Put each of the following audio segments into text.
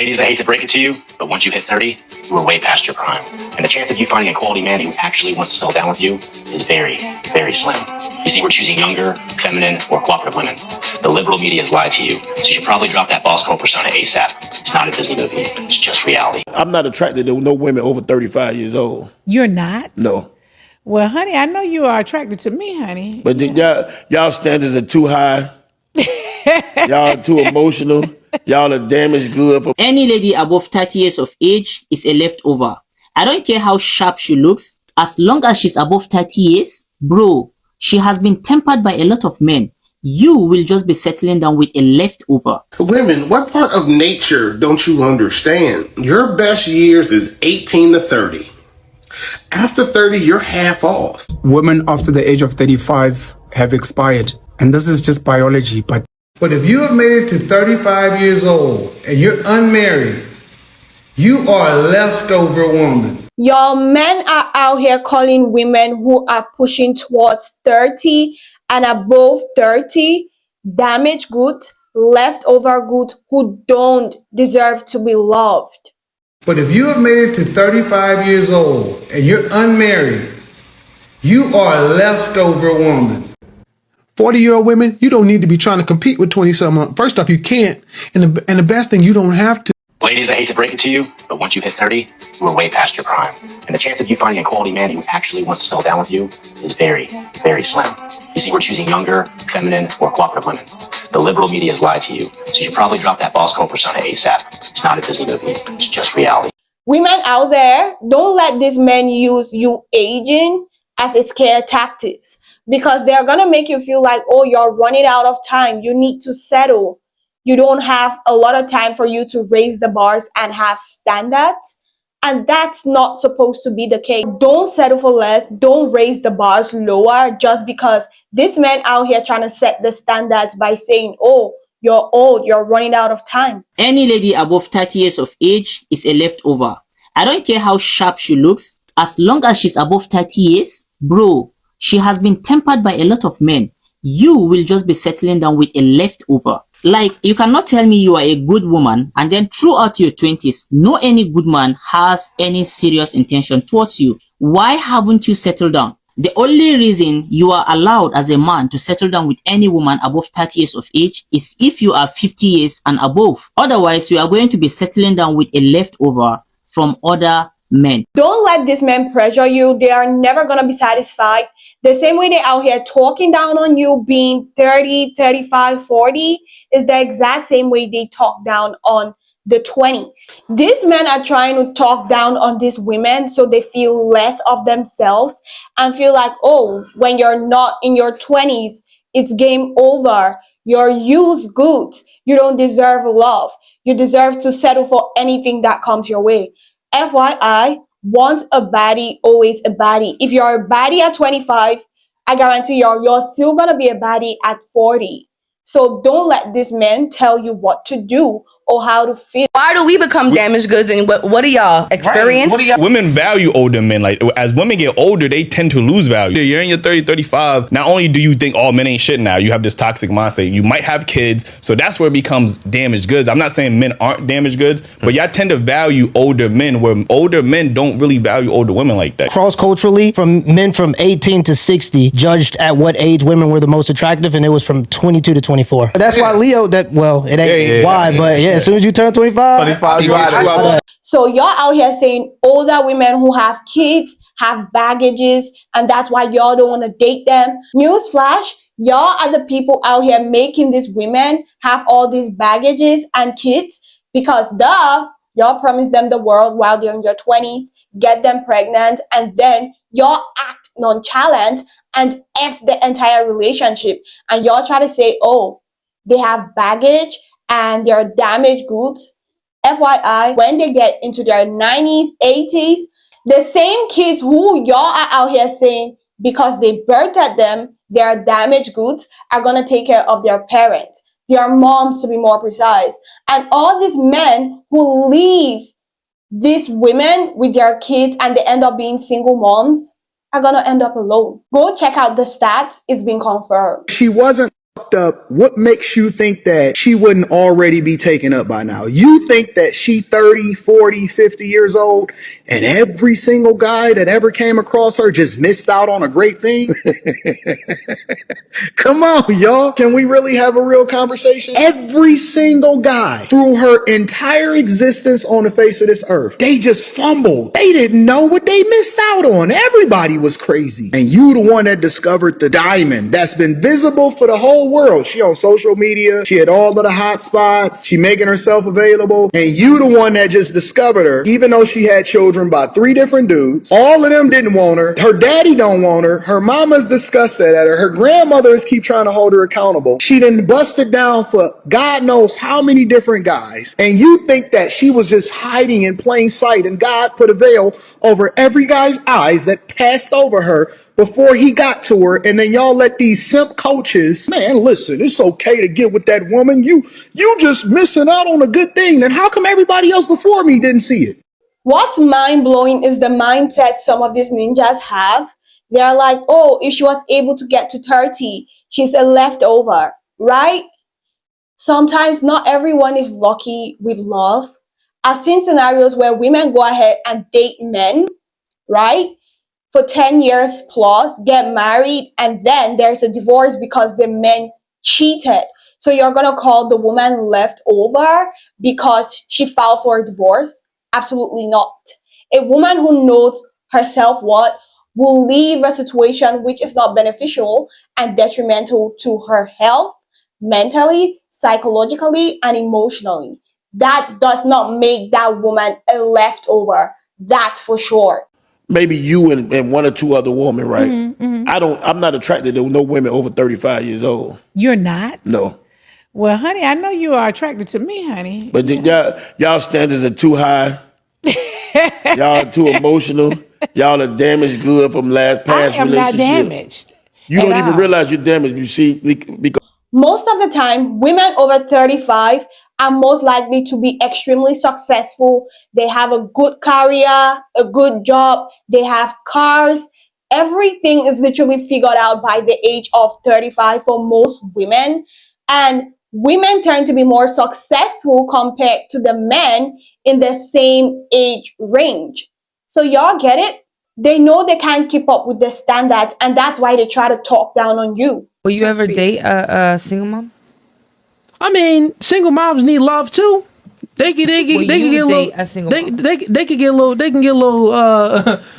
Ladies, I hate to break it to you, but once you hit 30, you are way past your prime. And the chance of you finding a quality man who actually wants to settle down with you is very, very slim. You see, we're choosing younger, feminine, or cooperative women. The liberal media has lied to you, so you should probably drop that boss girl persona ASAP. It's not a Disney movie. It's just reality. I'm not attracted to no women over 35 years old. You're not? No. Well, honey, I know you are attracted to me, honey. But y'all standards are too high. Y'all are too emotional. Y'all are damaged good for Any lady above 30 years of age is a leftover. I don't care how sharp she looks, as long as she's above 30 years, bro, she has been tempered by a lot of men. You will just be settling down with a leftover. Women, what part of nature don't you understand? Your best years is 18 to 30. After 30, you're half off. Women after the age of 35 have expired. And this is just biology, but if you have made it to 35 years old and you're unmarried, you are a leftover woman. Y'all, men are out here calling women who are pushing towards 30 and above 30 damaged goods, leftover goods who don't deserve to be loved. But if you have made it to 35 years old and you're unmarried, you are a leftover woman. 40-year-old women, you don't need to be trying to compete with 20-something. First off, you can't. And the best thing, you don't have to. Ladies, I hate to break it to you, but once you hit 30, you are way past your prime. And the chance of you finding a quality man who actually wants to settle down with you is very, very slim. You see, we're choosing younger, feminine, or cooperative women. The liberal media has lied to you, so you should probably drop that boss girl persona ASAP. It's not a Disney movie. It's just reality. Women out there, don't let these men use you aging as a scare tactics, because they're going to make you feel like, oh, you're running out of time. You need to settle. You don't have a lot of time for you to raise the bars and have standards. And that's not supposed to be the case. Don't settle for less. Don't raise the bars lower just because this man out here trying to set the standards by saying, oh, you're old, you're running out of time. Any lady above 30 years of age is a leftover. I don't care how sharp she looks, as long as she's above 30 years, bro, she has been tempered by a lot of men. You will just be settling down with a leftover. Like, you cannot tell me you are a good woman and then throughout your 20s, no any good man has any serious intention towards you. Why haven't you settled down? The only reason you are allowed as a man to settle down with any woman above 30 years of age is if you are 50 years and above. Otherwise, you are going to be settling down with a leftover from other men. Don't let these men pressure you. They are never going to be satisfied. The same way they're out here talking down on you being 30, 35, 40 is the exact same way they talk down on the 20s. These men are trying to talk down on these women so they feel less of themselves and feel like, oh, when you're not in your 20s, it's game over. You're used goods. You don't deserve love. You deserve to settle for anything that comes your way. FYI, once a baddie, always a baddie. If you're a baddie at 25, I guarantee you're still going to be a baddie at 40. So don't let these men tell you what to do or how to feel. Why do we become damaged goods, and what do y'all experience? Right. Women value older men. Like, as women get older, they tend to lose value. You're in your 30, 35. Not only do you think all men ain't shit now, you have this toxic mindset. You might have kids. So that's where it becomes damaged goods. I'm not saying men aren't damaged goods, but y'all tend to value older men, where older men don't really value older women like that. Cross-culturally, from men from 18 to 60 judged at what age women were the most attractive, and it was from 22 to 24. That's why Leo, it ain't why, but yeah. As soon as you turn 25, So y'all out here saying older women who have kids have baggages and that's why y'all don't want to date them. Newsflash, y'all are the people out here making these women have all these baggages and kids because y'all promise them the world while they're in your 20s, get them pregnant, and then y'all act nonchalant and F the entire relationship. And y'all try to say, oh, they have baggage and they're damaged goods. FYI, when they get into their 90s, 80s, the same kids who y'all are out here saying because they birthed them, they're damaged goods, are going to take care of their parents, their moms to be more precise. And all these men who leave these women with their kids and they end up being single moms are going to end up alone. Go check out the stats. It's been confirmed. She wasn't Up, what makes you think that she wouldn't already be taken up by now? You think that she 30, 40, 50 years old and every single guy that ever came across her just missed out on a great thing? Come on, y'all. Can we really have a real conversation? Every single guy through her entire existence on the face of this earth, they just fumbled. They didn't know what they missed out on. Everybody was crazy. And you the one that discovered the diamond that's been visible for the whole world. She on social media. She had all of the hot spots. She making herself available. And you the one that just discovered her, even though she had children by 3 different dudes. All of them didn't want her. Her daddy don't want her. Her mama's disgusted at her. Her grandmothers keep trying to hold her accountable. She done busted down for God knows how many different guys. And you think that she was just hiding in plain sight and God put a veil over every guy's eyes that passed over her before he got to her, and then y'all let these simp coaches, man, listen, it's okay to get with that woman. You just missing out on a good thing. Then how come everybody else before me didn't see it? What's mind-blowing is the mindset some of these ninjas have. They're like, oh, if she was able to get to 30, she's a leftover, right? Sometimes not everyone is lucky with love. I've seen scenarios where women go ahead and date men, right? For 10 years plus, get married, and then there's a divorce because the men cheated. So you're going to call the woman leftover because she filed for a divorce? Absolutely not. A woman who knows her self-worth will leave a situation which is not beneficial and detrimental to her health, mentally, psychologically, and emotionally. That does not make that woman a leftover. That's for sure. Maybe you and 1 or 2 other women, right? I'm not attracted to no women over 35 years old. You're not? No. Well, honey, I know you are attracted to me, honey. But y'all standards are too high. Y'all are too emotional. Y'all are damaged good from past I am not relationships. damaged. You don't even realize you're damaged. You see, because Most of the time, women over 35 are most likely to be extremely successful. They have a good career, a good job, they have cars. Everything is literally figured out by the age of 35 for most women. And women tend to be more successful compared to the men in the same age range. So y'all get it? They know they can't keep up with the standards, and that's why they try to talk down on you. Will you ever date a single mom? I mean, single moms need love too. They can get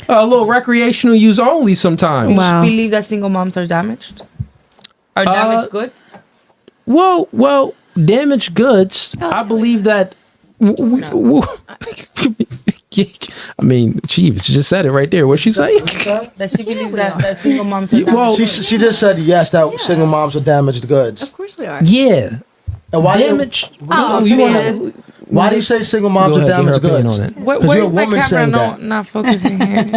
a little recreational use only sometimes. Wow. You believe that single moms are damaged? Are damaged goods? Well, damaged goods. I believe that. I mean, she just said it right there. What'd she say? That she believes that single moms are damaged. Well, she just said yes, that single moms are damaged goods. Of course we are. Yeah. And why damaged? Why do you say single moms are damaged goods? Because you're a woman saying that. Not focusing here.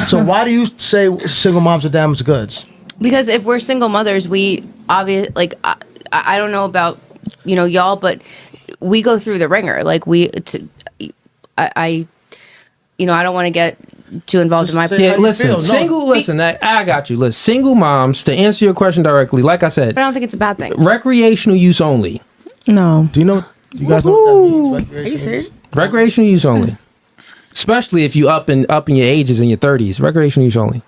So why do you say single moms are damaged goods? Because if we're single mothers, we obviously, like, I don't know about, y'all, but we go through the ringer. Like, I don't want to get too involved in my. Yeah, listen, I got you. Listen, single moms, to answer your question directly, like I said, I don't think it's a bad thing. Recreational use only. No. Do you know? You guys know what that means? Are you serious? Recreational use only. Especially if you up in your ages in your 30s. Recreational use only.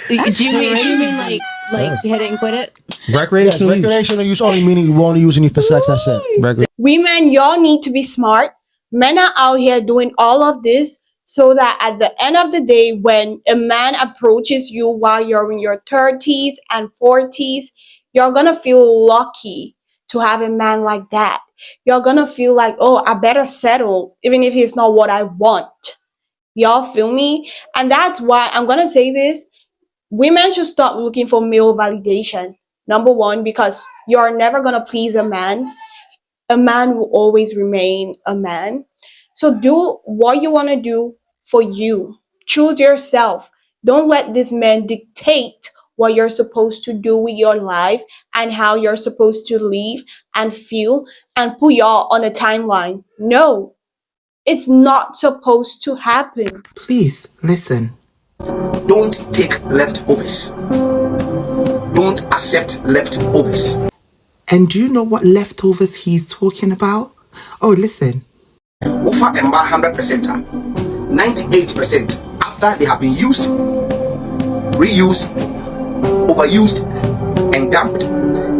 Do you mean like hit it and quit it? Recreational use. Recreational use only meaning you won't use any for sex. That's it. Women, y'all need to be smart. Men are out here doing all of this so that at the end of the day, when a man approaches you while you're in your 30s and 40s, you're going to feel lucky to have a man like that. You're going to feel like, oh, I better settle, even if he's not what I want. Y'all feel me? And that's why I'm going to say this. Women should stop looking for male validation. Number one, because you're never going to please a man. A man will always remain a man. So do what you want to do for you. Choose yourself. Don't let this man dictate what you're supposed to do with your life and how you're supposed to live and feel and put y'all on a timeline. No, it's not supposed to happen. Please listen. Don't take leftovers. don't accept leftovers. And do you know what leftovers he's talking about? Oh, listen. Offer and 100%, 98% after they have been used, reused, overused, and dumped.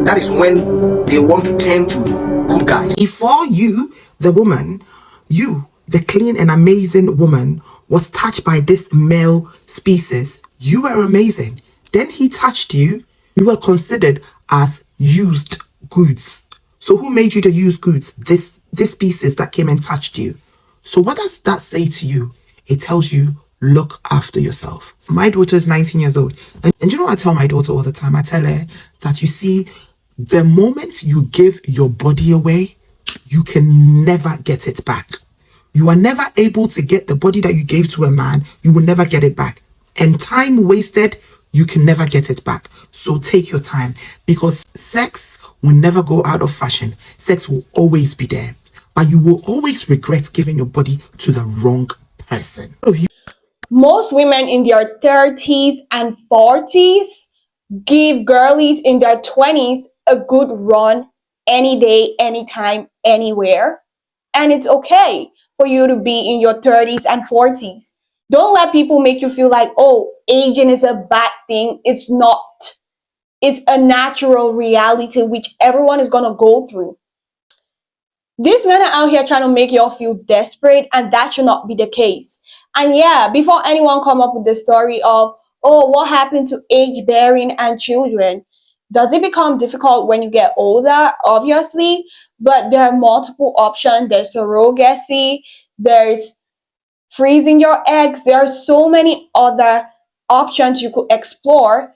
That is when they want to turn to good guys. Before you, the woman, you, the clean and amazing woman, was touched by this male species, you were amazing. Then he touched you, you were considered as used goods. So who made you the used goods? This species that came and touched you. So what does that say to you? It tells you, look after yourself. My daughter is 19 years old. And you know what I tell my daughter all the time? I tell her that, you see, the moment you give your body away, you can never get it back. You are never able to get the body that you gave to a man. You will never get it back. And time wasted, you can never get it back. So take your time, because sex will never go out of fashion. Sex will always be there. But you will always regret giving your body to the wrong person. Most women in their 30s and 40s give girlies in their 20s a good run any day, anytime, anywhere. And it's okay for you to be in your 30s and 40s. Don't let people make you feel like, oh, aging is a bad thing. It's not. It's a natural reality which everyone is going to go through. These men are out here trying to make y'all feel desperate, and that should not be the case. And yeah, before anyone come up with the story of, oh, what happened to age bearing and children? Does it become difficult when you get older? Obviously, but there are multiple options. There's surrogacy, there's freezing your eggs. There are so many other options you could explore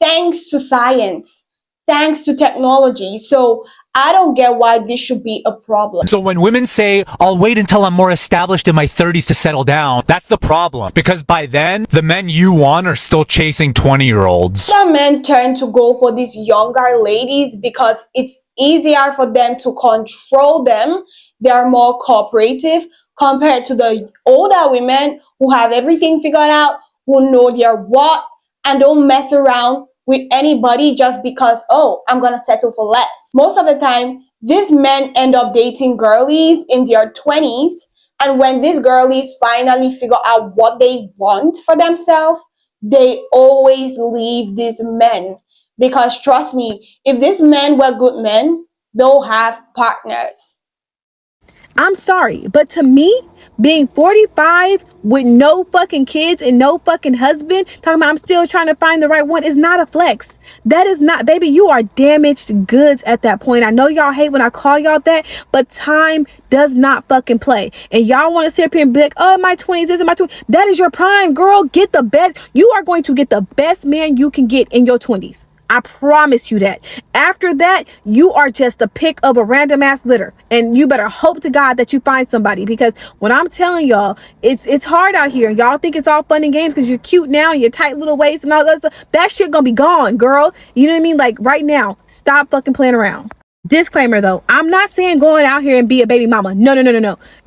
thanks to science, thanks to technology. So I don't get why this should be a problem. So when women say, I'll wait until I'm more established in my 30s to settle down, that's the problem. Because by then, the men you want are still chasing 20-year-olds. Some men tend to go for these younger ladies because it's easier for them to control them. They are more cooperative compared to the older women who have everything figured out, who know their what, and don't mess around with anybody just because, oh, I'm gonna settle for less. Most of the time, these men end up dating girlies in their 20s, and when these girlies finally figure out what they want for themselves, they always leave these men. Because trust me, if these men were good men, they'll have partners. I'm sorry, but to me, being 45 with no fucking kids and no fucking husband, talking about I'm still trying to find the right one, is not a flex. That is not, baby, you are damaged goods at that point. I know y'all hate when I call y'all that, but time does not fucking play. And y'all want to sit up here and be like, oh, in my 20s, this is my 20s. That is your prime, girl. Get the best. You are going to get the best man you can get in your 20s. I promise you that. After that, you are just the pick of a random ass litter, and you better hope to God that you find somebody, because when I'm telling y'all, it's hard out here. Y'all think it's all fun and games because you're cute now, your tight little waist and all that stuff. That shit gonna be gone, girl. You know what I mean? Like right now, stop fucking playing around. Disclaimer though, I'm not saying going out here and be a baby mama. No.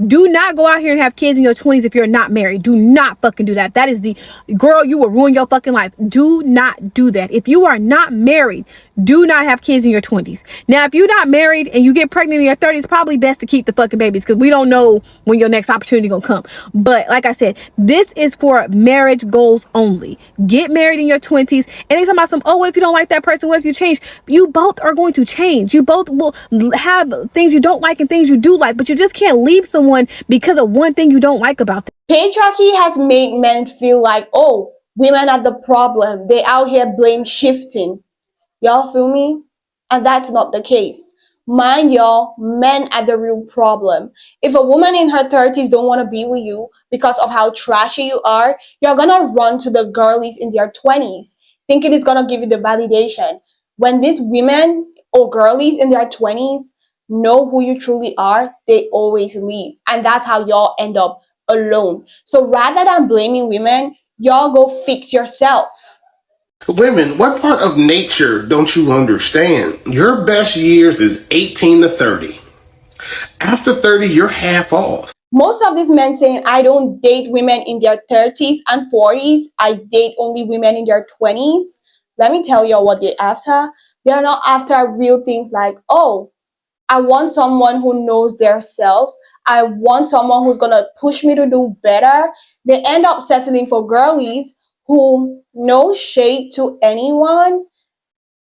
Do not go out here and have kids in your 20s if you're not married. Do not fucking do that. That is the girl, you will ruin your fucking life. Do not do that. If you are not married, do not have kids in your 20s. Now, if you're not married and you get pregnant in your 30s, probably best to keep the fucking babies, because we don't know when your next opportunity gonna come. But like I said, this is for marriage goals only. Get married in your 20s. And they talking about some, oh, what if you don't like that person? What if you change? You both are going to change. You both will have things you don't like and things you do like, but you just can't leave someone because of one thing you don't like about them. Patriarchy has made men feel like, oh, women are the problem. They out here blame shifting. Y'all feel me? And that's not the case. Mind y'all, men are the real problem. If a woman in her 30s don't want to be with you because of how trashy you are, you're gonna run to the girlies in their 20s, thinking it's gonna give you the validation. When these women or girlies in their 20s know who you truly are, they always leave. And that's how y'all end up alone. So rather than blaming women, y'all go fix yourselves. Women, what part of nature don't you understand? Your best years is 18 to 30. After 30, you're half off. Most of these men saying, I don't date women in their 30s and 40s. I date only women in their 20s. let me tell y'all what they're after. They're not after real things like, oh, I want someone who knows their selves. I want someone who's going to push me to do better. They end up settling for girlies who, no shade to anyone,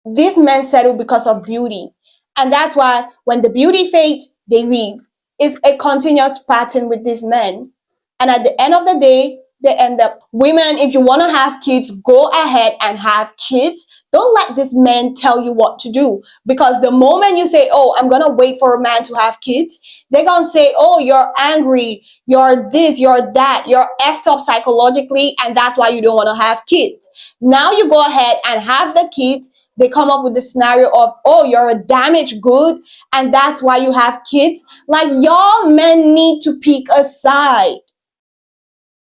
these men settle because of beauty. And that's why when the beauty fades, they leave. It's a continuous pattern with these men. And at the end of the day, they end up, women, if you want to have kids, go ahead and have kids. Don't let these men tell you what to do. Because the moment you say, oh, I'm going to wait for a man to have kids, they're going to say, oh, you're angry, you're this, you're that, you're effed up psychologically, and that's why you don't want to have kids. Now you go ahead and have the kids. They come up with the scenario of, oh, you're a damaged good, and that's why you have kids. Like, y'all men need to pick a side.